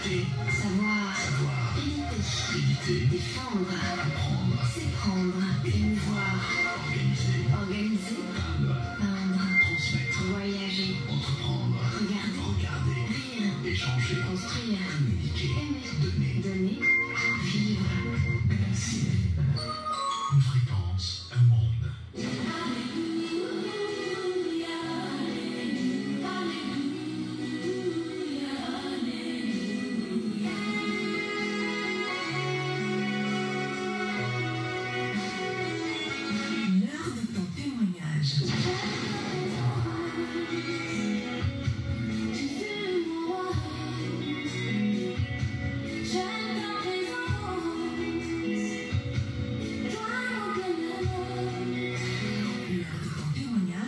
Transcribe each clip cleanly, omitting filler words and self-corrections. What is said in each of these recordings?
Écouter. Savoir. Éditer. Défendre. Apprendre. S'éprendre. Émouvoir. Organiser. Peindre. Transmettre. Voyager. Entreprendre. Regarder. Rire. Échanger. Construire. Communiquer. Aimer. Donner. Vivre. Galaxie. Une fréquence, un monde. L'heure de ton témoignage.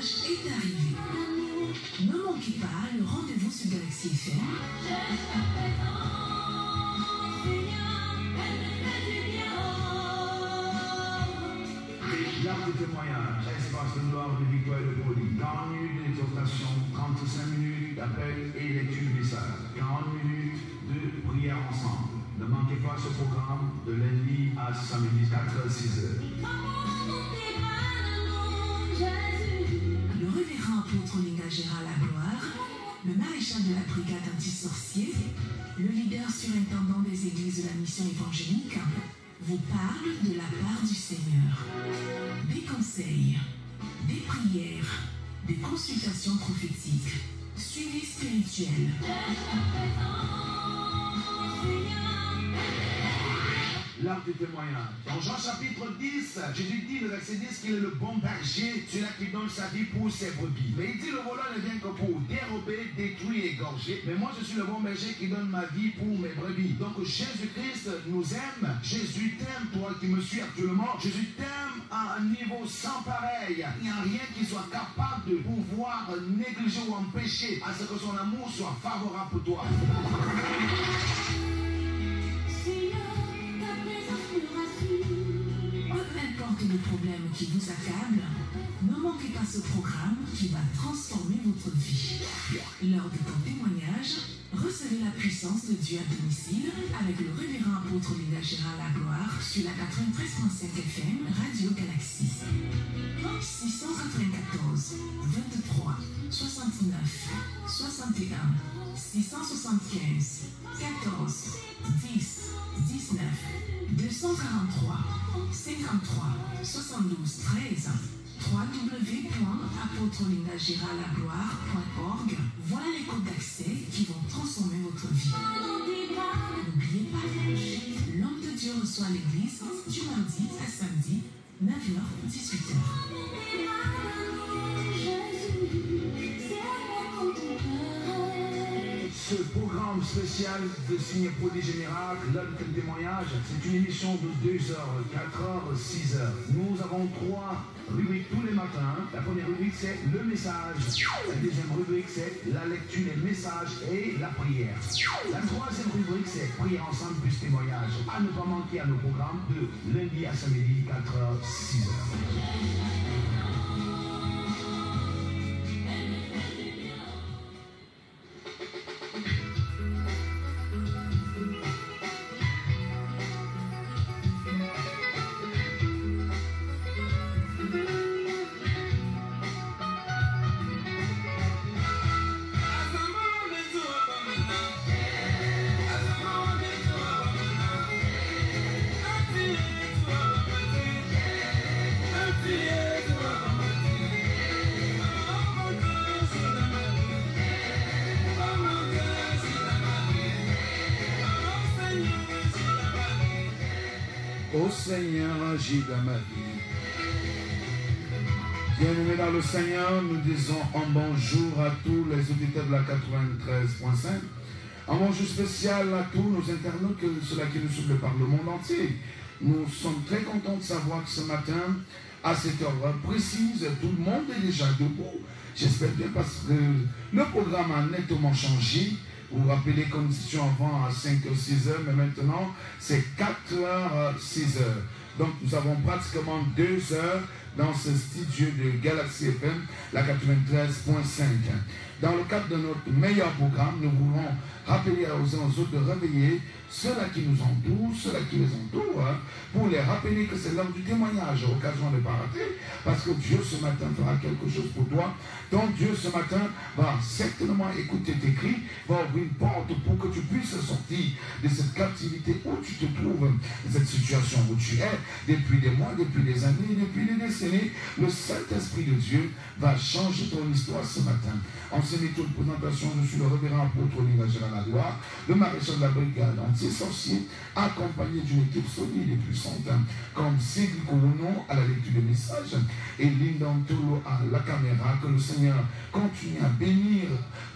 Est arrivé. Ne manquez pas le rendez-vous sur Galaxie FM. L'art du témoignage, espace de gloire, de victoire et de folie. 40 minutes d'exhortation, 35 minutes d'appel et lecture du message. 40 minutes de prière ensemble. Ne manquez pas ce programme de lundi à samedi 4h, 6h. Le révérend apôtre Linga Gérald Lagloire, le maréchal de la brigade anti-sorcier, le leader surintendant des églises de la mission évangélique, vous parle de la part du Seigneur. Des conseils, des prières, des consultations prophétiques, suivi spirituel. L'art du témoignage. Dans Jean chapitre 10, Jésus dit, le verset 10, qu'il est le bon berger, celui-là qui donne sa vie pour ses brebis. Mais il dit, le voleur ne vient que pour dérober, détruire et égorger. Mais moi, je suis le bon berger qui donne ma vie pour mes brebis. Donc Jésus-Christ nous aime. Jésus t'aime, toi qui me suis actuellement. Jésus t'aime à un niveau sans pareil. Il n'y a rien qui soit capable de pouvoir négliger ou empêcher à ce que son amour soit favorable pour toi. Peu importe le problème qui vous accable, ne manquez pas ce programme qui va transformer votre vie. Lors de ton témoignage, recevez la puissance de Dieu à domicile avec le révérend apôtre Linga Gérald Lagloire sur la 93.5 FM Radio Galaxie. 694 23 69 61 675 14 10 19 243 53 72 13 www.apôtrelingagéraldlagloire.org. Voilà les codes d'accès qui vont transformer votre vie. N'oubliez pas, l'homme de Dieu reçoit l'église du mardi à samedi, 9h, 18h. Ce programme spécial de Signe Prodige Général, l'heure de témoignage, c'est une émission de 2h, 4h, 6h. Nous avons 3 rubriques tous les matins. La première rubrique, c'est le message. La deuxième rubrique, c'est la lecture des messages et la prière. La troisième rubrique, c'est prier ensemble plus témoignage. À ne pas manquer à nos programmes de lundi à samedi, 4h, 6h. Ô Seigneur, agis dans ma vie. Bienvenue dans le Seigneur, nous disons un bonjour à tous les auditeurs de la 93.5. Un bonjour spécial à tous nos internautes, ceux-là qui nous suivent par le monde entier. Nous sommes très contents de savoir que ce matin, à cette heure précise, tout le monde est déjà debout. J'espère bien parce que le programme a nettement changé. Vous vous rappelez les conditions avant à 5h, 6h, mais maintenant c'est 4h, 6h. Donc nous avons pratiquement 2 heures dans ce studio de Galaxie FM, la 93.5. dans le cadre de notre meilleur programme, nous voulons rappeler aux uns aux autres de réveiller ceux-là qui nous entourent, ceux-là qui les entourent, hein, pour les rappeler que c'est l'heure du témoignage, occasion de ne pas rater, parce que Dieu ce matin fera quelque chose pour toi. Donc Dieu ce matin va certainement écouter tes cris, va ouvrir une porte pour que tu puisses sortir de cette captivité où tu te trouves, de cette situation où tu es, depuis des mois, depuis des années, depuis des décennies. Le Saint-Esprit de Dieu va changer ton histoire ce matin. En ce méthode de présentation, je suis le révérend apôtre Olivier Gérard Ladoire, le maréchal de la brigade anti-sorcier, accompagné d'une équipe solide et puissante, comme Sigli Kourounon à la lecture des messages et Lindantolo à la caméra. Que le Seigneur continue à bénir,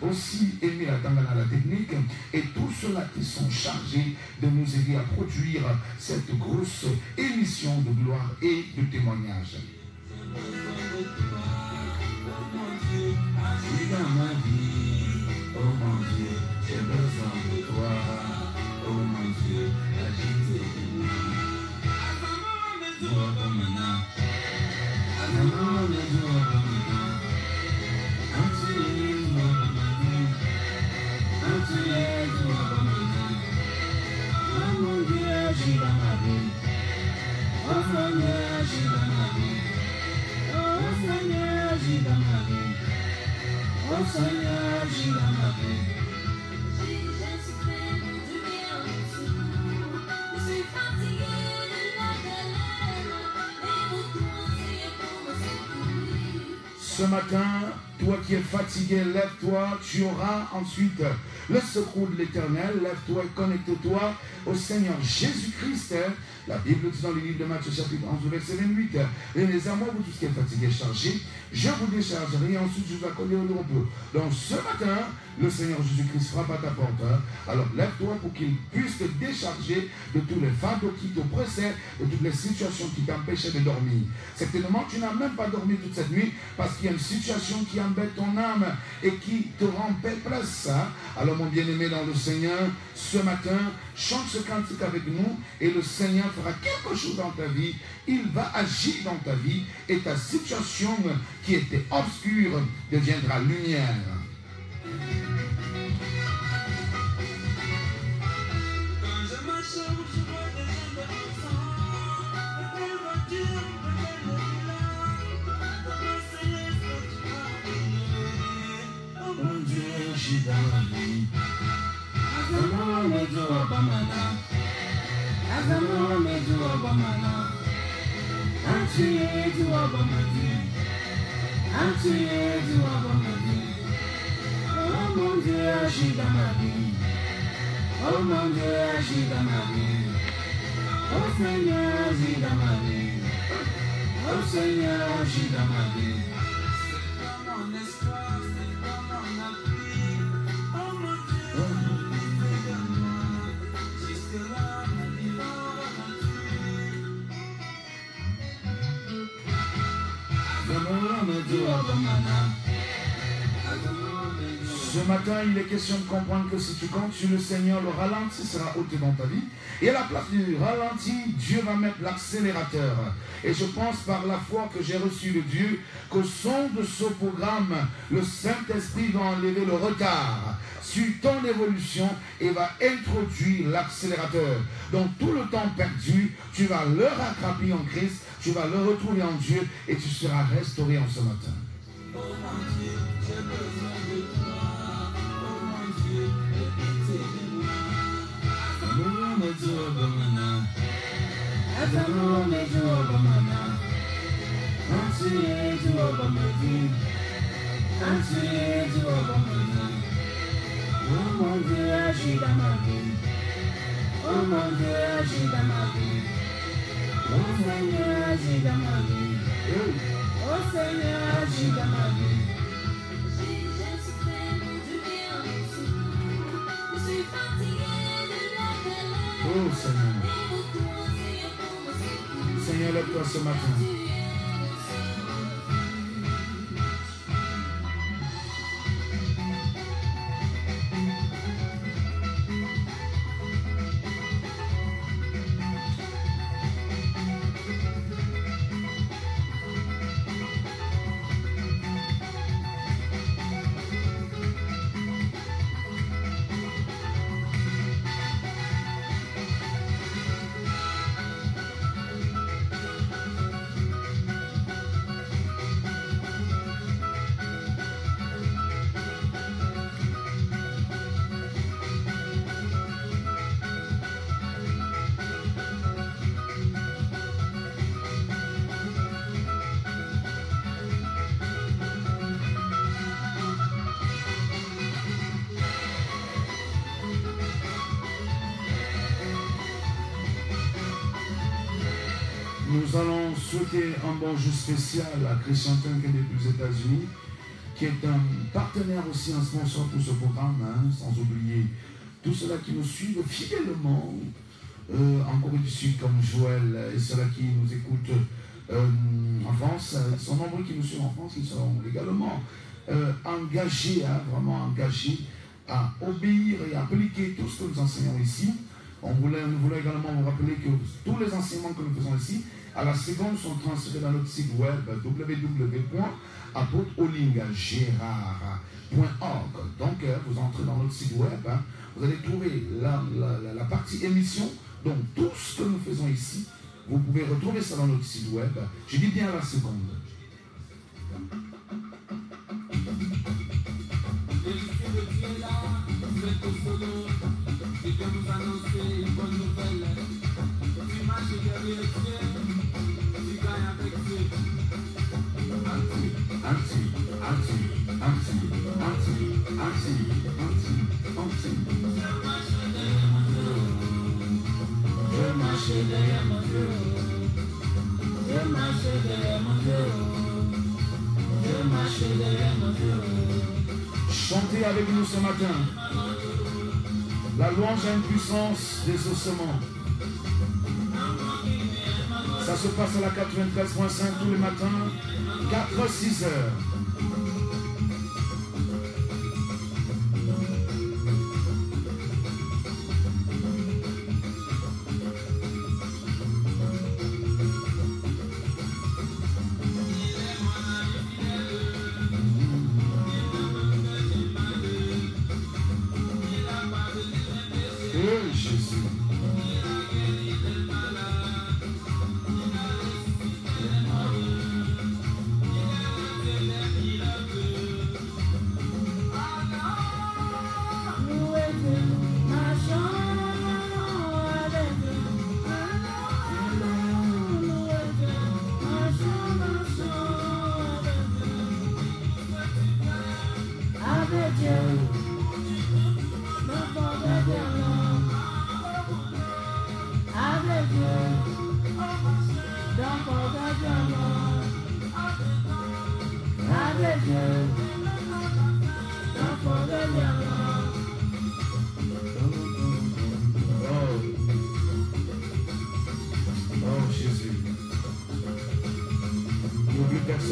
aussi aimer la tangana à la technique, et tous ceux-là qui sont chargés de nous aider à produire cette grosse émission de gloire et de témoignage. Agis dans ma vie, oh mon Dieu, j'ai besoin de toi, oh mon Dieu, agis de moi. Oh mon Dieu, agis dans ma vie, oh mon Dieu, agis dans ma vie, oh Seigneur, agis dans ma vie. Oh Seigneur, agis dans ma vie. J'ai souffert du bien en dessous. Je suis fatigué de la galère. Et mon toi, Seigneur, pour me secourir. Ce matin, toi qui es fatigué, lève-toi, tu auras ensuite le secours de l'Éternel. Lève-toi et connecte-toi au Seigneur Jésus-Christ. La Bible dit dans le livre de Matthieu chapitre 11, verset 28, « Venez à moi, vous tous qui êtes fatigués et chargés, je vous déchargerai et ensuite je vous accorderai le repos. » Donc ce matin, le Seigneur Jésus-Christ frappe à ta porte. Alors lève-toi pour qu'il puisse te décharger de tous les fardeaux qui t'oppressaient, de toutes les situations qui t'empêchaient de dormir. Certainement, tu n'as même pas dormi toute cette nuit parce qu'il y a une situation qui embête ton âme et qui te rend perplexe. Alors mon bien-aimé dans le Seigneur, ce matin, chante ce cantique avec nous et le Seigneur fera quelque chose dans ta vie. Il va agir dans ta vie et ta situation qui était obscure deviendra lumière. Quand je marche, je vois des gens de sang, des voitures, des villas, oh mon Dieu, agis dans ma vie. Azamo medu obamana, Azamo medu obamana, Antiye du obamadi, Antiye du obamadi. Oh mon Dieu, agis dans ma vie. Oh mon Dieu, agis dans ma vie. Oh Seigneur, agis dans ma vie. Oh Seigneur, agis dans ma vie. C'est dans mon espoir, c'est dans mon appui. Oh mon Dieu, aide-moi. Jusque-là, ma vie Ce matin, il est question de comprendre que si tu comptes sur le Seigneur, le ralenti sera ôté dans ta vie. Et à la place du ralenti, Dieu va mettre l'accélérateur. Et je pense par la foi que j'ai reçu de Dieu qu'au son de ce programme, le Saint-Esprit va enlever le retard sur ton évolution et va introduire l'accélérateur. Donc tout le temps perdu, tu vas le rattraper en Christ, tu vas le retrouver en Dieu et tu seras restauré en ce matin. Oh mon Dieu, j'ai besoin de toi. Oh mon Dieu, aie pitié de moi. Azamo medu obamana, Azamo medu obamana, Antiye du obamadi, Antiye du obamadi. Oh mon Dieu, agis dans ma vie. Oh mon Dieu, agis dans ma vie. Oh Seigneur, agis dans ma vie. Oh Seigneur, agis dans ma vie. J'ai souffert du bien en dessous. Je suis fatigué de la galère. Oh Seigneur. Et mon toi, Seigneur, pour me secourir. Seigneur, lève-toi ce matin. Tu es le Seigneur. Nous allons souhaiter un bonjour spécial à Christian Tunke des États-Unis, qui est un partenaire aussi, un sponsor pour ce programme, hein, sans oublier tous ceux-là qui nous suivent fidèlement en Corée du Sud, comme Joël, et ceux-là qui nous écoutent en France. Ils sont nombreux qui nous suivent en France, ils sont également engagés, hein, vraiment engagés à obéir et à appliquer tout ce que nous enseignons ici. Nous voulons également vous rappeler que tous les enseignements que nous faisons ici, à la seconde, sont transférés dans notre site web www.apôtreolingagérard.org. Donc, vous entrez dans notre site web, hein, vous allez trouver la partie émission. Donc, tout ce que nous faisons ici, vous pouvez retrouver ça dans notre site web. Je dis bien à la seconde. Je vais vous annoncer une bonne nouvelle. Tu marches derrière Dieu, tu gagnes avec Dieu. Je marche derrière mon Dieu. Je marche derrière mon Dieu. Je marche derrière mon Dieu. Chantez avec nous ce matin. La louange a une puissance des ossements. Ça se passe à la 93.5 tous les matins, 4-6 heures.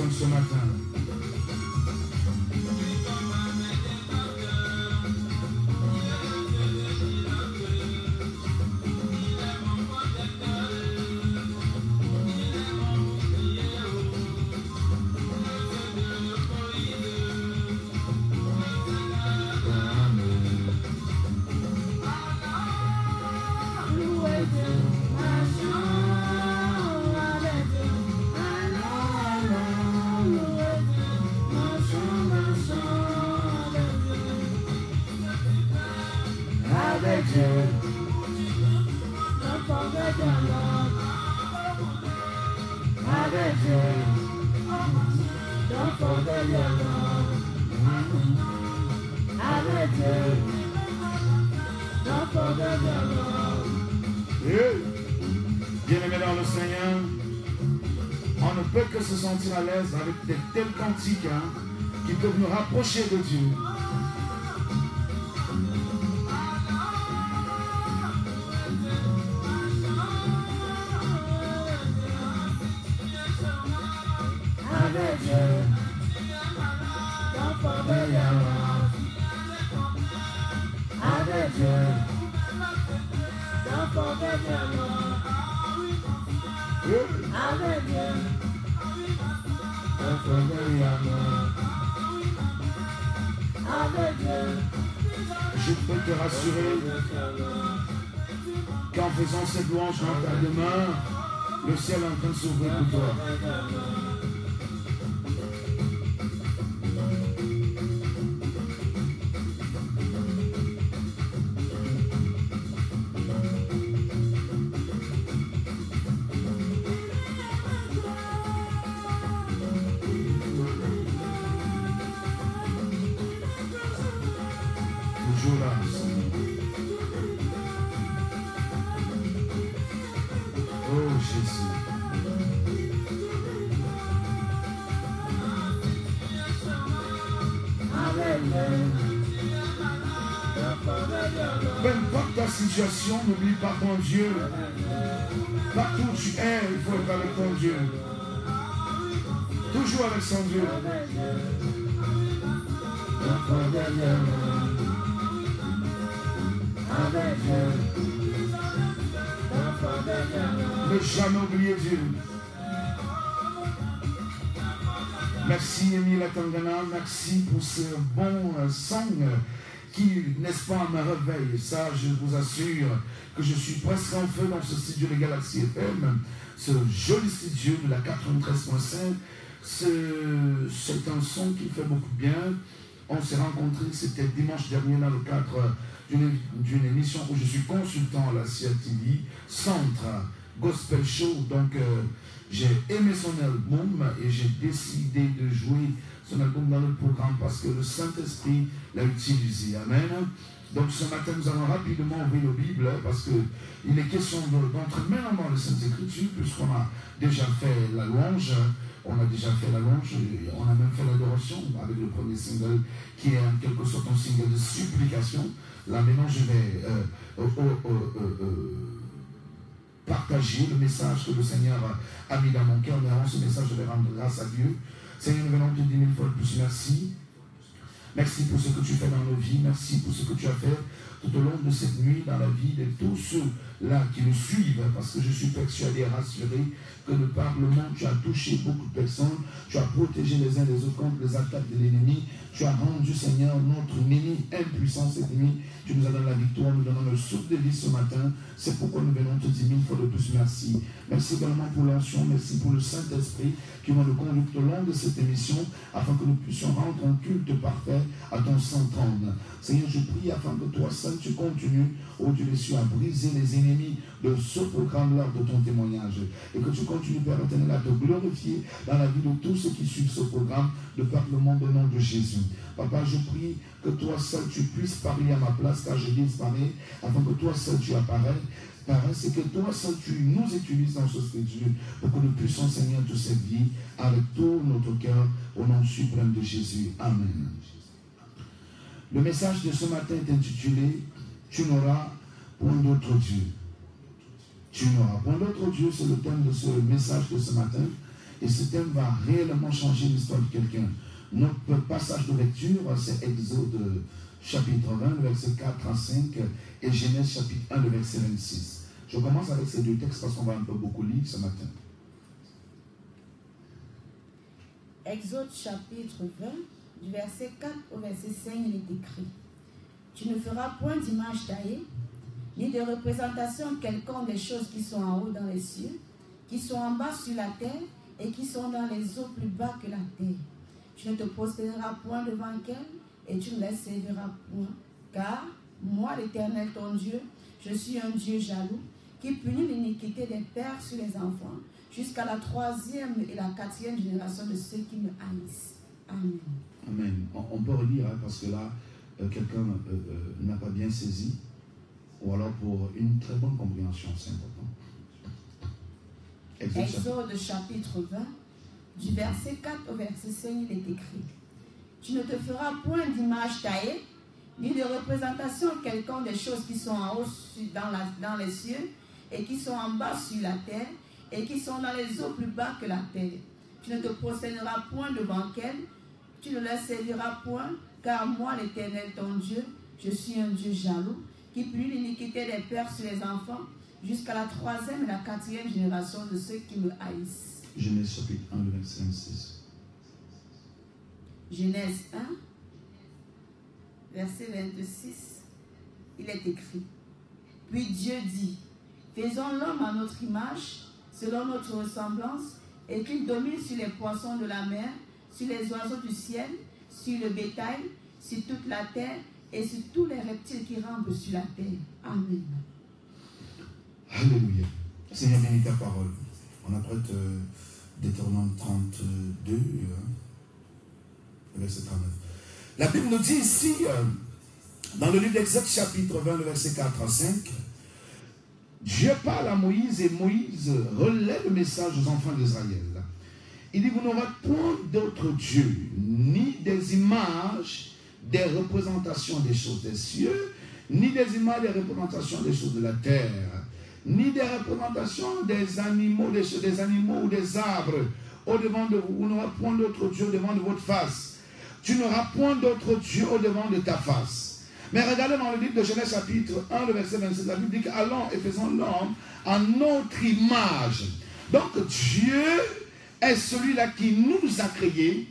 Ce matin. Bien-aimés dans le Seigneur, on ne peut que se sentir à l'aise avec de tels cantiques, hein, qui peuvent nous rapprocher de Dieu. Avec Dieu, avec Dieu, je peux te rassurer qu'en faisant cette louange dans ta demeure, le ciel est en train de s'ouvrir pour toi. Oh Jésus. importe ta situation, n'oublie pas ton Dieu. Partout où tu es, il faut être avec ton Dieu. Toujours avec son Dieu. Ne jamais oublier Dieu. Merci Émile Atangana, merci pour ce bon song qui, n'est-ce pas, me réveille. Ça, je vous assure que je suis presque en feu dans ce studio de Galaxy FM, ce joli studio de la 93.5. C'est un son qui fait beaucoup de bien. On s'est rencontrés, c'était dimanche dernier dans le cadre d'une émission où je suis consultant à la CITV, Centre Gospel Show. Donc, j'ai aimé son album et j'ai décidé de jouer son album dans le programme parce que le Saint-Esprit l'a utilisé. Amen. Donc ce matin, nous allons rapidement ouvrir la Bible parce qu'il est question d'entrer maintenant dans les Saintes Écritures puisqu'on a déjà fait la louange. On a déjà fait la louange, on a même fait l'adoration avec le premier single qui est en quelque sorte un single de supplication. Là maintenant, je vais partager le message que le Seigneur a mis dans mon cœur. Mais avant ce message, je vais rendre grâce à Dieu. Seigneur, nous venons te dire 1000 fois de plus merci. Merci pour ce que tu fais dans nos vies. Merci pour ce que tu as fait tout au long de cette nuit dans la vie de tous ceux-là qui nous suivent. Parce que je suis persuadé et rassuré que de par le monde, tu as touché beaucoup de personnes. Tu as protégé les uns les autres contre les attaques de l'ennemi. Tu as rendu, Seigneur, notre ennemi impuissant cette nuit. Tu nous as donné la victoire, nous donnons le souffle de vie ce matin. C'est pourquoi nous venons te dire 1000 fois de plus merci. Merci également pour l'onction, merci pour le Saint-Esprit qui va nous conduire tout au long de cette émission afin que nous puissions rendre un culte parfait à ton Saint-Trône. Seigneur, je prie afin que toi seul tu continues, ô Dieu des cieux, à briser les ennemis de ce programme lors de ton témoignage. Et que tu continues, Père éternel, à te glorifier dans la vie de tous ceux qui suivent ce programme de par le monde au nom de Jésus. Papa, je prie que toi seul tu puisses parler à ma place car je disparais, afin que toi seul tu apparaisses. C'est que toi seul tu nous utilises dans ce studio pour que nous puissions, Seigneur, te servir avec tout notre cœur au nom suprême de Jésus. Amen. Le message de ce matin est intitulé « Tu n'auras point d'autre Dieu ». Tu n'auras point d'autre Dieu, c'est le thème de ce message de ce matin. Et ce thème va réellement changer l'histoire de quelqu'un. Notre passage de lecture, c'est Exode chapitre 20, verset 4 à 5, et Genèse chapitre 1, verset 26. Je commence avec ces deux textes parce qu'on va un peu beaucoup lire ce matin. Exode chapitre 20, du verset 4 au verset 5, il est écrit: Tu ne feras point d'image taillée, ni de représentation quelconque des choses qui sont en haut dans les cieux, qui sont en bas sur la terre, et qui sont dans les eaux plus bas que la terre. Tu ne te prosterneras point devant qu'elles, et tu ne les serviras point. Car moi, l'Éternel, ton Dieu, je suis un Dieu jaloux, qui punit l'iniquité des pères sur les enfants, jusqu'à la 3e et la 4e génération de ceux qui me haïssent. Amen. Amen. On peut relire, hein, parce que là, quelqu'un n'a pas bien saisi, ou alors pour une très bonne compréhension, c'est important. Exode chapitre 20, du verset 4 au verset 5, il est écrit: Tu ne te feras point d'image taillée, ni de représentation quelconque des choses qui sont en haut dans les cieux, et qui sont en bas sur la terre, et qui sont dans les eaux plus bas que la terre. Tu ne te prosterneras point devant qu'elles, tu ne les serviras point, car moi, l'Éternel, ton Dieu, je suis un Dieu jaloux, qui punit l'iniquité des pères sur les enfants, jusqu'à la 3e et la 4e génération de ceux qui me haïssent. Genèse chapitre 1, verset 26. Genèse 1, verset 26, il est écrit: Puis Dieu dit, faisons l'homme à notre image, selon notre ressemblance, et qu'il domine sur les poissons de la mer, sur les oiseaux du ciel, sur le bétail, sur toute la terre, et sur tous les reptiles qui rampent sur la terre. Amen. Alléluia. Seigneur, bénis ta parole. On apprête Deutéronome 32, verset 39. La Bible nous dit ici, dans le livre d'Exode, chapitre 20, le verset 4 à 5, Dieu parle à Moïse et Moïse relaie le message aux enfants d'Israël. Il dit, vous n'aurez point d'autre Dieu, ni des images, des représentations des choses des cieux, ni des images des représentations des choses de la terre, ni des représentations des animaux, des animaux ou des arbres au-devant de vous. Vous n'aurez point d'autre Dieu au-devant de votre face. Tu n'auras point d'autre Dieu au-devant de ta face. Mais regardez dans le livre de Genèse chapitre 1, le verset 27, la Bible dit qu'allons et faisons l'homme en notre image. Donc Dieu est celui-là qui nous a créés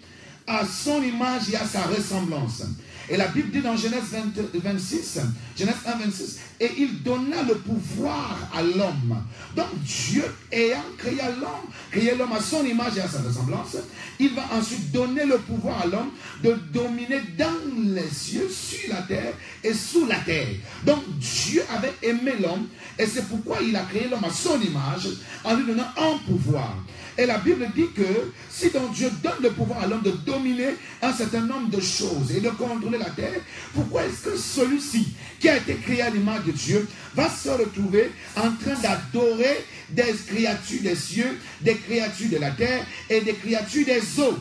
à son image et à sa ressemblance. Et la Bible dit dans Genèse 26, Genèse 1, 26, et il donna le pouvoir à l'homme. Donc Dieu ayant créé l'homme à son image et à sa ressemblance, il va ensuite donner le pouvoir à l'homme de dominer dans les cieux, sur la terre et sous la terre. Donc Dieu avait aimé l'homme et c'est pourquoi il a créé l'homme à son image en lui donnant un pouvoir. Et la Bible dit que si donc Dieu donne le pouvoir à l'homme de dominer un certain nombre de choses et de contrôler la terre, pourquoi est-ce que celui-ci qui a été créé à l'image de Dieu va se retrouver en train d'adorer des créatures des cieux, des créatures de la terre et des créatures des eaux?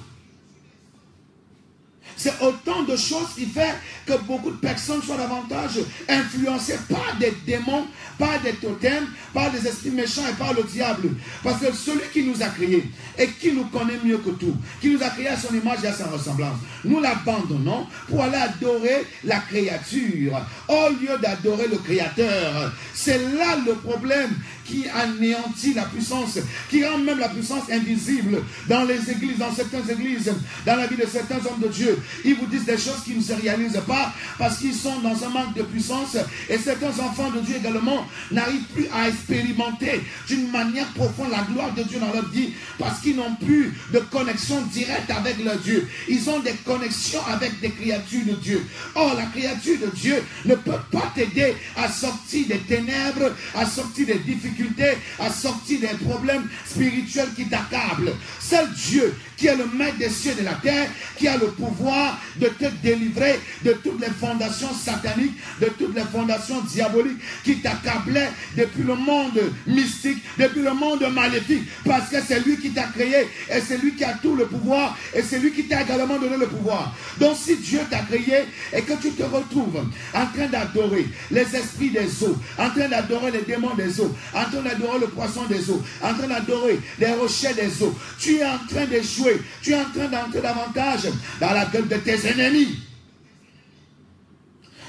C'est autant de choses qui fait que beaucoup de personnes soient davantage influencées par des démons, par des totems, par des esprits méchants et par le diable. Parce que celui qui nous a créés et qui nous connaît mieux que tout, qui nous a créés à son image et à sa ressemblance, nous l'abandonnons pour aller adorer la créature au lieu d'adorer le Créateur. C'est là le problème qui anéantit la puissance, qui rend même la puissance invisible dans les églises, dans certaines églises, dans la vie de certains hommes de Dieu. Ils vous disent des choses qui ne se réalisent pas parce qu'ils sont dans un manque de puissance, et certains enfants de Dieu également n'arrivent plus à expérimenter d'une manière profonde la gloire de Dieu dans leur vie parce qu'ils n'ont plus de connexion directe avec leur Dieu. Ils ont des connexions avec des créatures de Dieu. Or, la créature de Dieu ne peut pas t'aider à sortir des ténèbres, à sortir des difficultés, à sortir des problèmes spirituels qui t'accablent. Seul Dieu, qui est le maître des cieux et de la terre, qui a le pouvoir de te délivrer de toutes les fondations sataniques, de toutes les fondations diaboliques qui t'accablaient depuis le monde mystique, depuis le monde maléfique, parce que c'est lui qui t'a créé et c'est lui qui a tout le pouvoir et c'est lui qui t'a également donné le pouvoir. Donc si Dieu t'a créé et que tu te retrouves en train d'adorer les esprits des eaux, en train d'adorer les démons des eaux, en train d'adorer le poisson des eaux, en train d'adorer les rochers des eaux, tu es en train d'échouer, tu es en train d'entrer davantage dans la gueule de tes ennemis.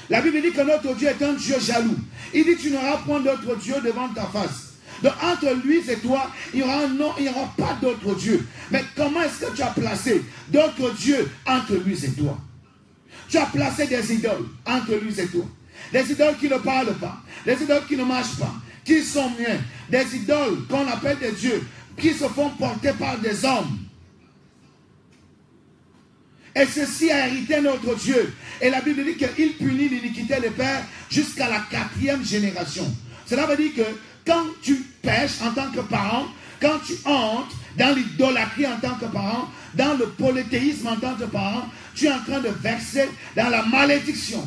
La Bible dit que notre Dieu est un Dieu jaloux. Il dit tu n'auras point d'autre Dieu devant ta face. Donc entre lui et toi, il n'y aura pas d'autre Dieu. Mais comment est-ce que tu as placé d'autres dieux entre lui et toi? Tu as placé des idoles entre lui et toi. Des idoles qui ne parlent pas, des idoles qui ne marchent pas, qui sont miens, des idoles qu'on appelle des dieux, qui se font porter par des hommes. Et ceci a hérité notre Dieu. Et la Bible dit qu'il punit l'iniquité des pères jusqu'à la 4e génération. Cela veut dire que quand tu pèches en tant que parent, quand tu entres dans l'idolâtrie en tant que parent, dans le polythéisme en tant que parent, tu es en train de verser dans la malédiction.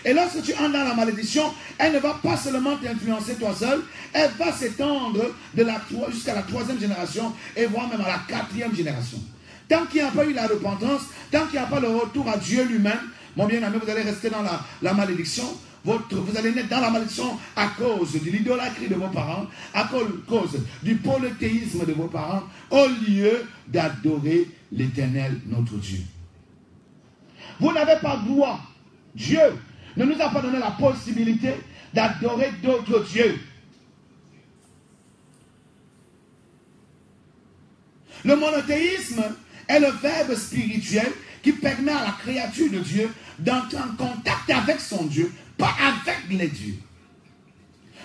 Et lorsque tu entres dans la malédiction, elle ne va pas seulement t'influencer toi seul, elle va s'étendre jusqu'à la 3e génération et voire même à la 4e génération. Tant qu'il n'y a pas eu la repentance, tant qu'il n'y a pas le retour à Dieu lui-même, mon bien-aimé, vous allez rester dans la malédiction. Vous allez naître dans la malédiction à cause de l'idolâtrie de vos parents, à cause du polythéisme de vos parents, au lieu d'adorer l'Éternel, notre Dieu. Vous n'avez pas droit. Dieu ne nous a pas donné la possibilité d'adorer d'autres dieux. Le monothéisme est le verbe spirituel qui permet à la créature de Dieu d'entrer en contact avec son Dieu, pas avec les dieux,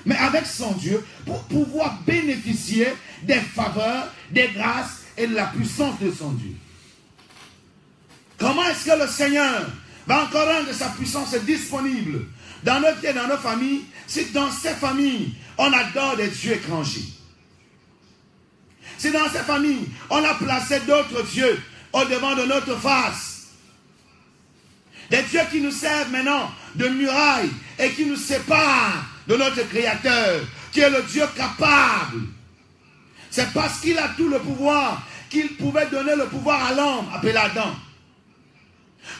mais avec son Dieu pour pouvoir bénéficier des faveurs, des grâces et de la puissance de son Dieu. Comment est-ce que le Seigneur va encore rendre sa puissance disponible dans notre vie et dans nos familles si dans ces familles on adore des dieux étrangers? Si dans ces familles, on a placé d'autres dieux au-devant de notre face. Des dieux qui nous servent maintenant de murailles et qui nous séparent de notre Créateur, qui est le Dieu capable. C'est parce qu'il a tout le pouvoir qu'il pouvait donner le pouvoir à l'homme, appelé Adam,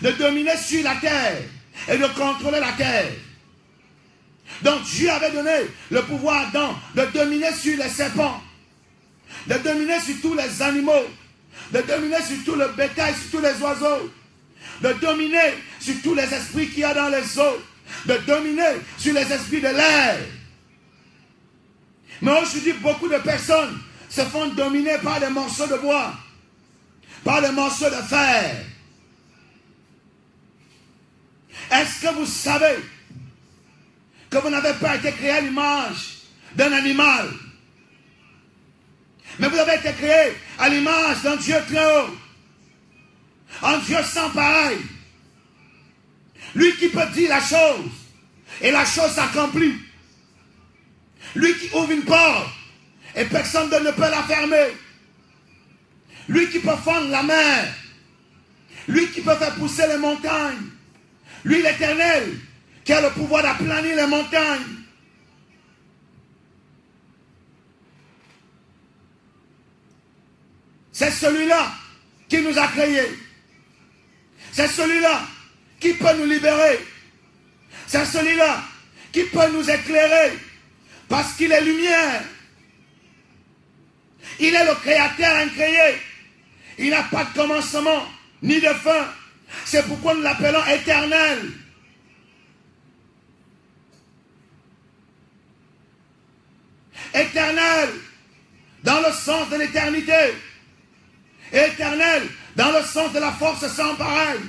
de dominer sur la terre. et de contrôler la terre. Donc Dieu avait donné le pouvoir à Adam de dominer sur les serpents, de dominer sur tous les animaux, de dominer sur tout le bétail, sur tous les oiseaux, de dominer sur tous les esprits qu'il y a dans les eaux, de dominer sur les esprits de l'air. Mais aujourd'hui, beaucoup de personnes se font dominer par des morceaux de bois, par des morceaux de fer. Est-ce que vous savez que vous n'avez pas été créé à l'image d'un animal, mais vous avez été créé à l'image d'un Dieu très haut, un Dieu sans pareil, lui qui peut dire la chose et la chose s'accomplit, lui qui ouvre une porte et personne ne peut la fermer, lui qui peut fendre la mer, lui qui peut faire pousser les montagnes, lui l'Éternel qui a le pouvoir d'aplanir les montagnes. C'est celui-là qui nous a créés. C'est celui-là qui peut nous libérer. C'est celui-là qui peut nous éclairer. Parce qu'il est lumière. Il est le créateur incréé. Il n'a pas de commencement ni de fin. C'est pourquoi nous l'appelons éternel. Éternel dans le sens de l'éternité. Éternel dans le sens de la force sans pareil.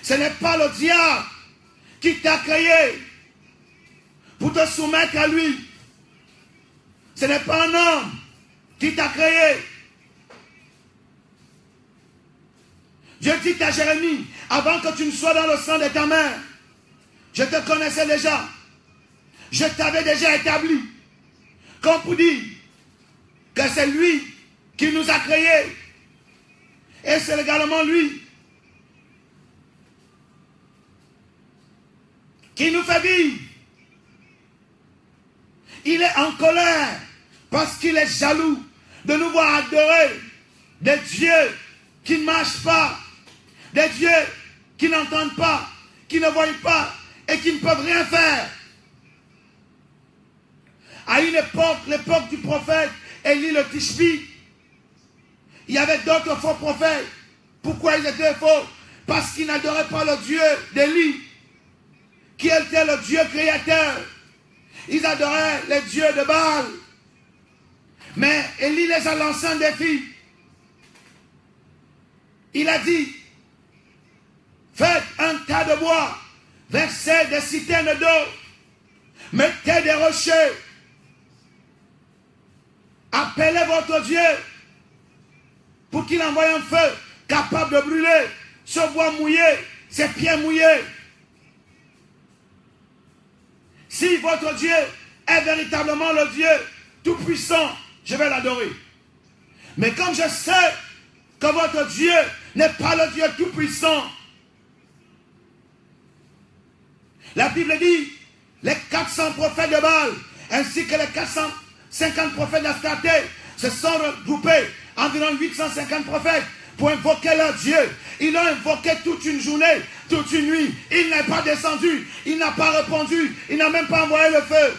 Ce n'est pas le diable qui t'a créé pour te soumettre à lui. Ce n'est pas un homme qui t'a créé. Dieu dit à Jérémie, avant que tu ne sois dans le sang de ta mère, je te connaissais déjà. Je t'avais déjà établi. Comme pour dire que c'est lui qui nous a créés. Et c'est également lui qui nous fait vivre. Il est en colère parce qu'il est jaloux de nous voir adorer des dieux qui ne marchent pas, des dieux qui n'entendent pas, qui ne voient pas et qui ne peuvent rien faire. À une époque, l'époque du prophète Élie le Tishbi, il y avait d'autres faux prophètes. Pourquoi ils étaient faux? Parce qu'ils n'adoraient pas le Dieu d'Élie, qui était le Dieu créateur. Ils adoraient les dieux de Baal. Mais Élie les a lancés un défi. Il a dit, faites un tas de bois, versez des citernes d'eau, mettez des rochers, appelez votre Dieu pour qu'il envoie un feu capable de brûler ce bois mouillé, ces pierres mouillées. Si votre Dieu est véritablement le Dieu tout-puissant, je vais l'adorer. Mais comme je sais que votre Dieu n'est pas le Dieu tout-puissant, la Bible dit, les 400 prophètes de Baal, ainsi que les 450 prophètes d'Astarté, se sont regroupés, environ 850 prophètes, pour invoquer leur Dieu. Ils l'ont invoqué toute une journée, toute une nuit. Il n'est pas descendu, il n'a pas répondu, il n'a même pas envoyé le feu.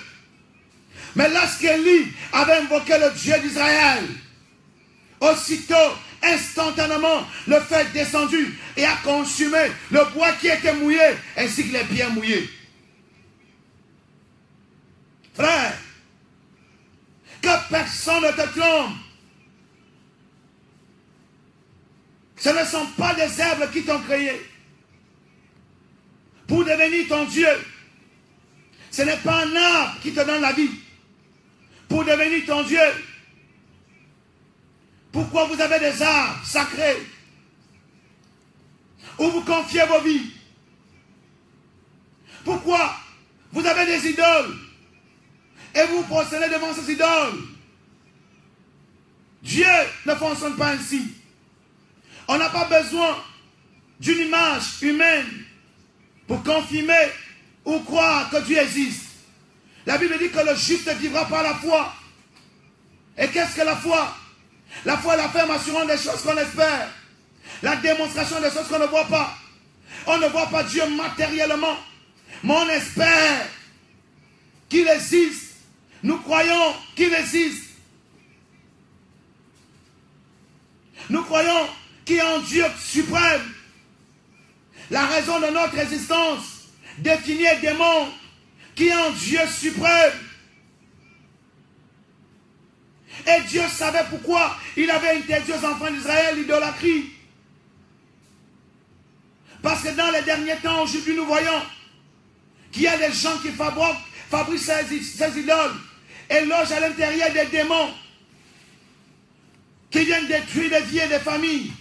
Mais lorsqu'Élie avait invoqué le Dieu d'Israël, aussitôt, instantanément, le feu est descendu et a consumé le bois qui était mouillé, ainsi que les pierres mouillées. Frère, que personne ne te trompe. Ce ne sont pas des herbes qui t'ont créé pour devenir ton Dieu. Ce n'est pas un arbre qui te donne la vie pour devenir ton Dieu. Pourquoi vous avez des arbres sacrés où vous confiez vos vies? Pourquoi vous avez des idoles et vous procédez devant ces idoles? Dieu ne fonctionne pas ainsi. On n'a pas besoin d'une image humaine pour confirmer ou croire que Dieu existe. La Bible dit que le juste vivra par la foi. Et qu'est-ce que la foi? La foi est la ferme assurance des choses qu'on espère. La démonstration des choses qu'on ne voit pas. On ne voit pas Dieu matériellement. Mais on espère qu'il existe. Nous croyons qu'il existe. Nous croyons qu'il y a un Dieu suprême. La raison de notre existence définit et démontre qu'il y a un Dieu suprême. Et Dieu savait pourquoi il avait interdit aux enfants d'Israël l'idolâtrie. Parce que dans les derniers temps, aujourd'hui, nous voyons qu'il y a des gens qui fabriquent ces idoles et logent à l'intérieur des démons qui viennent détruire des vies et des familles.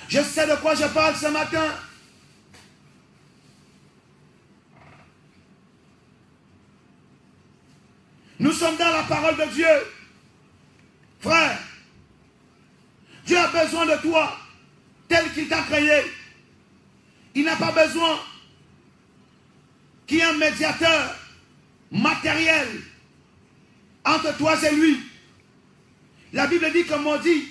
Je sais de quoi je parle ce matin. Nous sommes dans la parole de Dieu. Frère, Dieu a besoin de toi tel qu'il t'a créé. Il n'a pas besoin qu'il y ait un médiateur matériel entre toi et lui. La Bible dit, comme on dit,